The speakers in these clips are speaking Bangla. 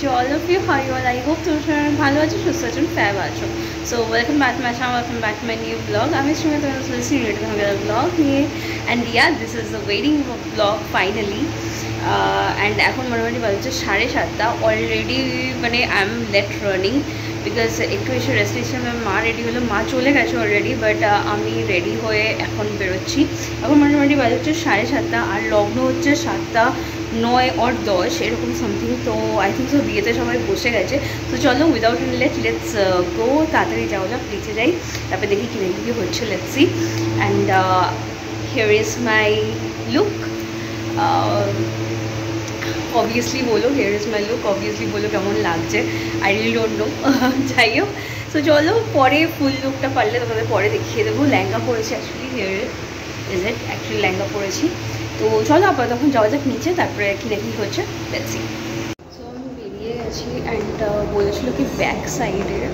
to all of you. How you all? I hope তোমরা ভালো আছো, সুস্থ আছো, ফ্যাব আছো। So welcome back to my channel, welcome back to my new vlog. আমি শুনে তোমাদের বলছি রিলেটেড হবে vlog নিয়ে, and yeah, this is the wedding vlog finally. And এখন মোটামুটি বাজছে 7:30 অলরেডি, মানে I am late running because একটু এসে রেস্ট নিচ্ছি। মা রেডি হলো, মা চলে গেছে অলরেডি, বাট আমি রেডি হয়ে এখন বেরোচ্ছি। এখন মোটামুটি বাজছে 7:30 আর লগ্ন হচ্ছে 7:09 or 10 এরকম সামথিং। তো আই থিঙ্ক সো বিয়েতে সবাই বসে গেছে। তো চলো উইদাউট লেটস গো, তাড়াতাড়ি যাওয়া যাক, নিচে যাই, তারপরে দেখি কী কী হচ্ছে, let's see. And here is my look. Obviously বলো, here is my look, obviously বলো কেমন লাগছে, আই রিয়েলি ডোন্ট নো। যাই হোক, সো চলো পরে ফুল লুকটা পারলে তোমাদের পরে দেখিয়ে দেবো। লেহেঙ্গা পরেছি actually, here is it, actually lehenga পরেছি। তো চলো আপাতত তখন যাওয়া যাক নিচে, তারপরে কী দেখি হচ্ছে, লেটস সি। সো আমি বেরিয়ে গেছি অ্যান্ড বলেছিল কি ব্যাক সাইডের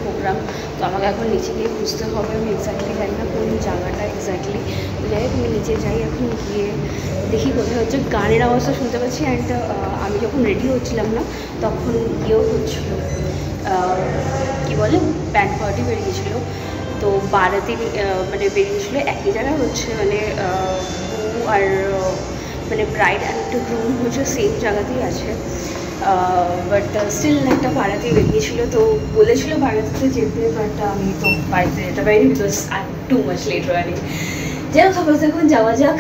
প্রোগ্রাম। তো আমাকে এখন নিচে গিয়ে খুঁজতে হবে, আমি এক্স্যাক্টলি জানি না কোন জায়গাটা এক্স্যাক্টলি। যাই হোক আমি নিচে যাই, এখন গিয়ে দেখি কোথায় হচ্ছে। গানের আওয়াজটা শুনতে পাচ্ছি অ্যান্ড আমি যখন রেডি হচ্ছিলাম না তখন ইয়েও হচ্ছিল, কী বলে, ব্যান্ড পার্টি বেরিয়েছিলো। তো বারাতে মানে বেরিয়েছিলো, একই জায়গায় হচ্ছে, মানে বউ আর মানে ব্রাইড অ্যান্ড গ্রুম হচ্ছে সেম জায়গাতেই আছে, বাট স্টিল একটা বারাতে বেরিয়েছিলো। তো বলেছিল বারাতে যেতে, বাট আমি তো বাড়িতে যেতে পারিনি because I too much late running. যাই হোক সকাল এখন যাওয়া যাক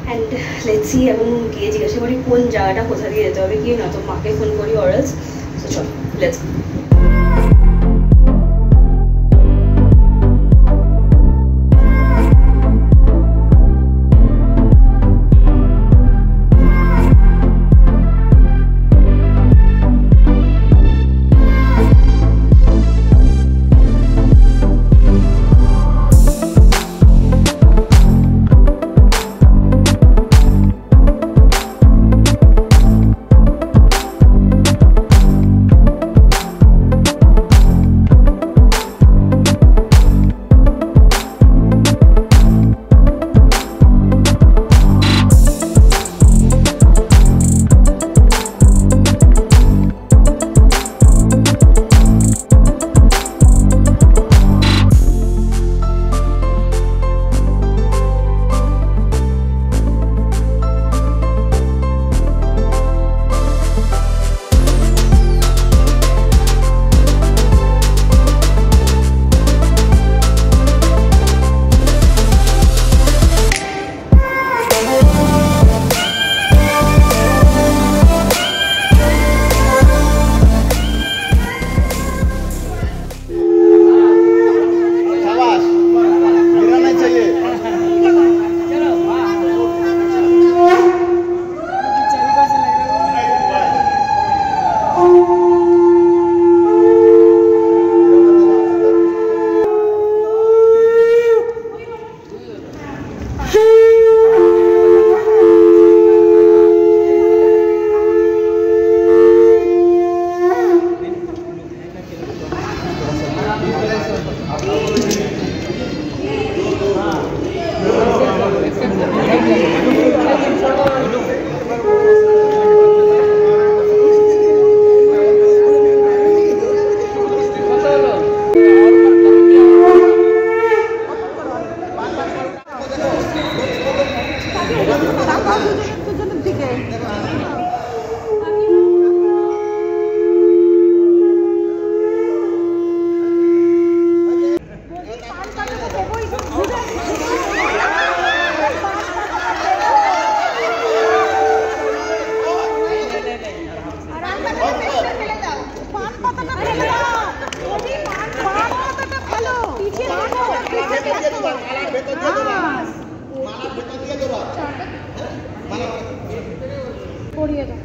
অ্যান্ড লেটস সি। এখন গিয়ে জিজ্ঞাসা করি কোন জায়গাটা কোথা দিয়ে যেতে হবে, কি না তো মাকে ফোন করি অরালস। তো চলো লেটস গো। পড়িয়ে দাও।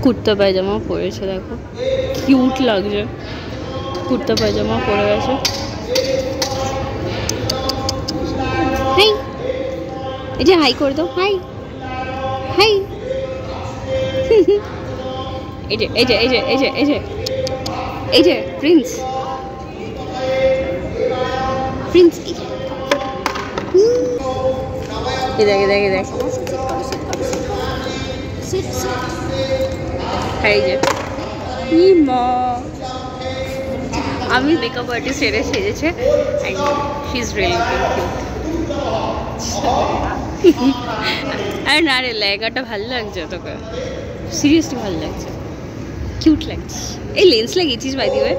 কুর্তা পায়জামা পরেছে, দেখো কিউট লাগছে। কুর্তা পায়জামা পরে গেছে। হাই, এই যে হাই করে দাও, হাই হাই। এই যে এই যে এই যে এই যে এই যে এই যে প্রিন্স, প্রিন্স এই দেখ দেখ দেখ। এই যে মা, আমি মেকআপ আর্টিস্ট এর সেজেছে, শি ইজ রিয়েলি কিউট। আরে না রে, লেহেঙ্গাটা ভালো লাগছে তোকে, সিরিয়াসলি ভালো লাগছে, কিউট লাগছে। এই লেন্স লাগিয়েছিস বাই দি ওয়ে?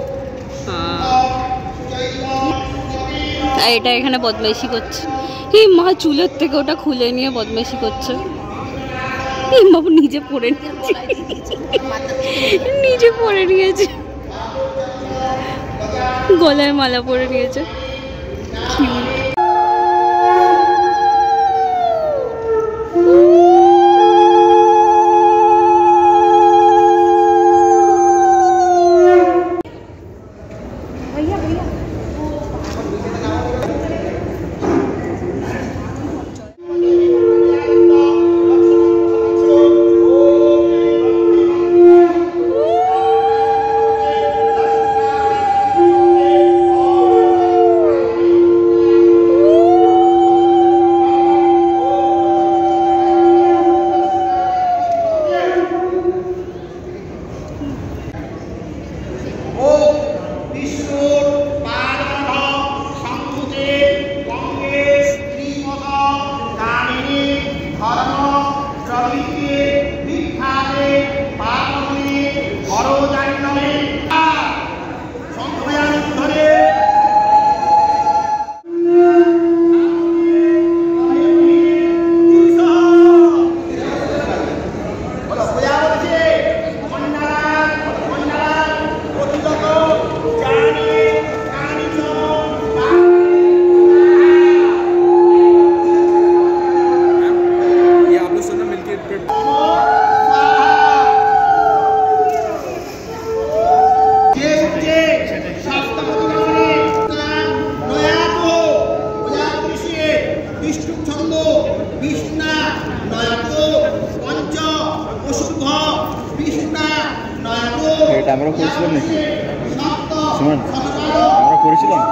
আর এটা এখানে বদমাইশি করছে। এই মা চুলের থেকে ওটা খুলে নিয়ে বদমাইশি করছে। এই মা নিজে পরে নিয়েছে, নিজে পরে নিয়েছে, গলায় মালা পরে নিয়েছে। এটা আমরা করেছিলাম নাকি সুমন? আমরা করেছিলাম।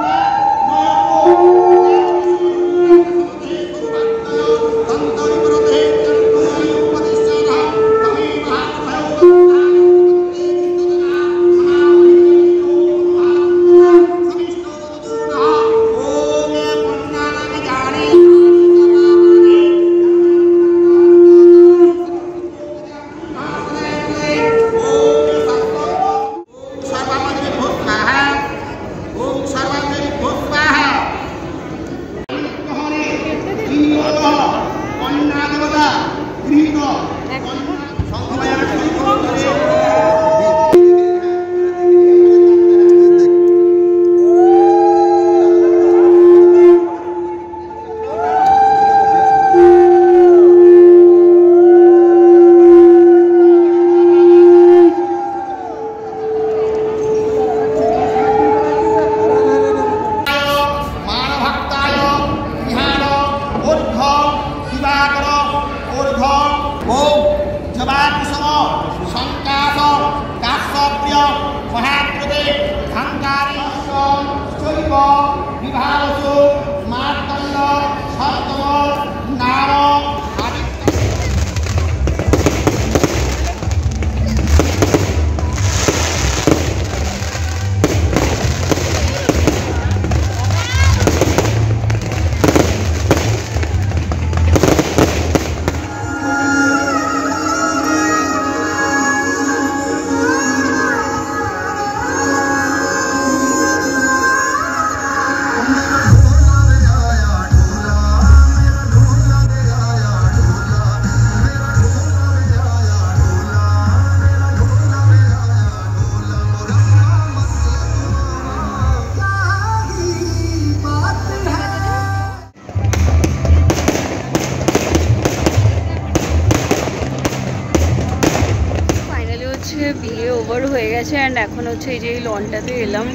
হচ্ছে বিয়ে ওভার হয়ে গেছে অ্যান্ড এখন হচ্ছে এই যে এই লনটাতে এলাম।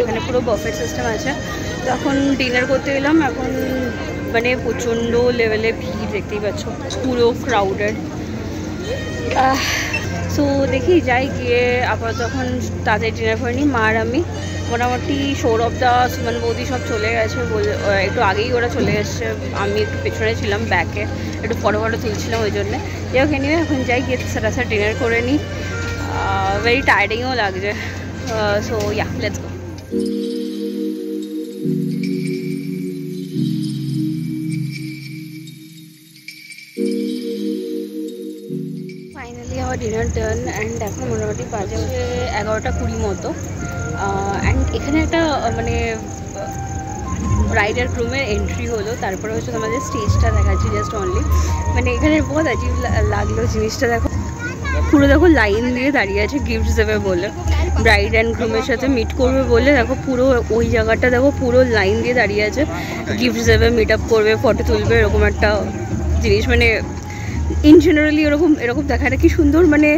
এখানে পুরো বাফেট সিস্টেম আছে। তো এখন ডিনার করতে এলাম। এখন মানে প্রচণ্ড লেভেলে ভিড়, দেখতেই পাচ্ছ, পুরো ক্রাউডেড। সো দেখি যাই, গিয়ে আপাতত এখন তাদের ডিনার করে নিই। মা আর আমি, মোটামুটি সৌরভ দা, সুমন বৌদি সব চলে গেছে, একটু আগেই ওরা চলে এসছে। আমি একটু পেছনে ছিলাম, ব্যাকে একটু ফটো তুলছিলাম, ওই জন্যে। যাই হোক, নিয়ে এখন যাই, গিয়ে সাথে ডিনার করে নিই। ভেরি টায়ার্ডিংও লাগছে। So yeah, let's go. Finally আমার ডিনার ডান অ্যান্ড এখন মোটামুটি বাজে হচ্ছে 11:20 মতো। অ্যান্ড এখানে একটা মানে ব্রাইড আর গ্রুমের এন্ট্রি হলো, তারপরে হচ্ছে তোমাদের স্টেজটা দেখাচ্ছি জাস্ট অনলি। মানে এখানে বহুত অজিব লাগলো জিনিসটা। দেখো, পুরো দেখো লাইন দিয়ে দাঁড়িয়ে আছে গিফট দেবে বলে, ব্রাইড অ্যান্ড গ্রুমের সাথে মিট করবে বলে। দেখো পুরো ওই জায়গাটা দেখো, পুরো লাইন দিয়ে দাঁড়িয়ে আছে, গিফট দেবে, মিট আপ করবে, ফটো তুলবে, এরকম একটা জিনিস। মানে ইন জেনারেলি এরকম দেখাটা কি সুন্দর, মানে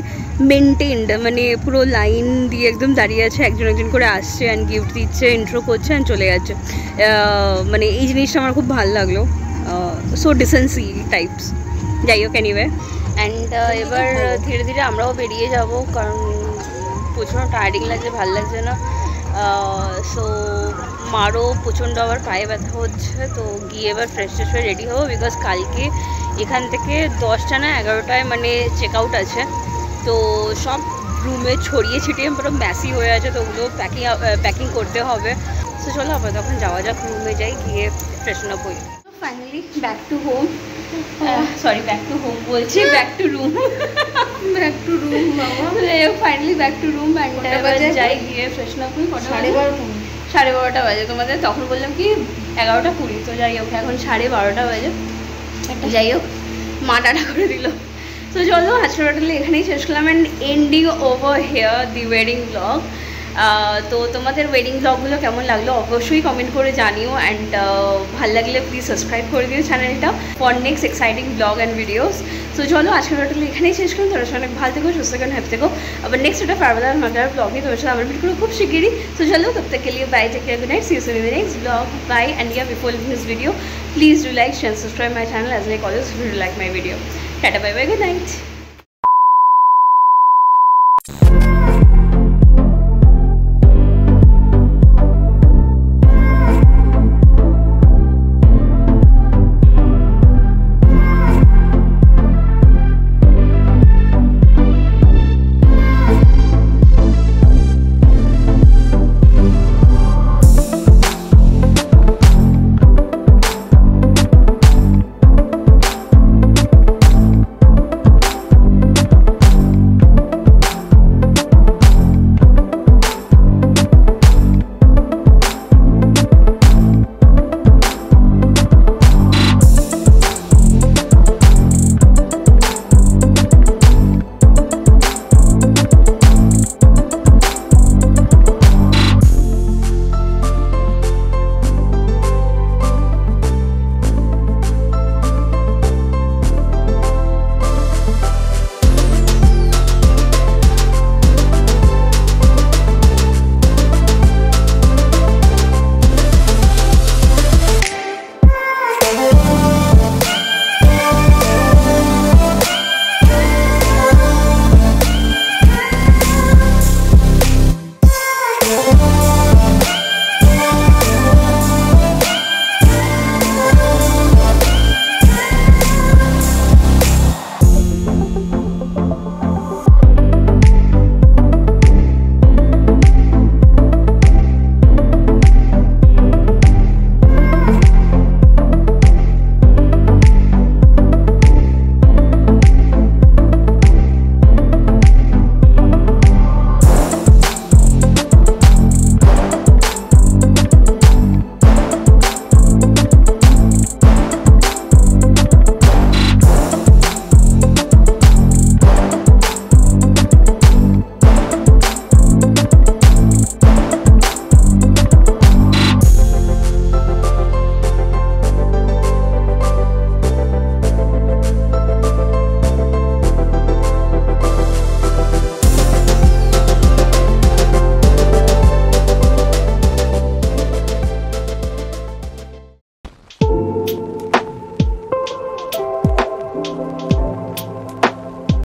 মেনটেন্ড, মানে পুরো লাইন দিয়ে একদম দাঁড়িয়ে আছে, একজন করে আসছে অ্যান্ড গিফট দিচ্ছে, ইন্ট্রো করছে অ্যান্ড চলে যাচ্ছে। মানে এই জিনিসটা আমার খুব ভালো লাগলো, সো ডিসেন্সি টাইপস। যাই হোক, এনিওয়ে, অ্যান্ড এবার ধীরে ধীরে আমরাও বেরিয়ে যাব, কারণ প্রচণ্ড টায়ার্ডিং লাগছে, ভালো লাগছে না। সো মারও প্রচণ্ড আবার পায়ে ব্যথা হচ্ছে, তো গিয়ে এবার ফ্রেশ হয়ে রেডি হবো, বিকজ কালকে এখান থেকে 10টা না 11টায় মানে চেক আউট আছে। তো সব রুমে ছড়িয়ে ছিটিয়ে পুরো ম্যাসি হয়ে আছে, তো ওগুলো প্যাকিং করতে হবে। তো চলো আবার তখন যাওয়া যাক, রুমে যাই, গিয়ে ফ্রেশন আপ হই। Finally back to home, sorry back to home বলছি, back to room, back to room বাবা। ফাইনালি ব্যাক টু রুম, এবার যাই, গিয়ে ফ্রেশন আপ হই। 12:30 বাজে। তোমাদের তখন বললাম কি 11:20, তো যাই হোক এখন 12:30 বাজে। যাই হোক, মা টাটা করে দিল। তো চলো, আজকের হোটেলে এখানেই শেষ করলাম and ending over here the wedding blog. তো তোমাদের ওয়েডিং ব্লগগুলো কেমন লাগলো অবশ্যই কমেন্ট করে জানিও, অ্যান্ড ভালো লাগলে প্লিজ সাবস্ক্রাইব করে দিও চ্যানেলটা for next exciting blog and videos. তো চলো, আজকের হোটেলে এখানেই শেষ করলাম। তোমরা অনেক ভালো থেকো, সুস্থ থেকো, হ্যাপি থেকো। আবার নেক্সট একটা ফেয়ারওয়েল মজার ব্লগ নিয়ে তোমার সাথে আমার ভিডিও করে খুব শিগগিরই। তো চলো, তব তক के लिए bye, take care, good night, see you soon in the next blog, bye. And yeah before leaving this video, please do like, share, subscribe my channel as like always, if you like my video. Tata, bye bye, good night.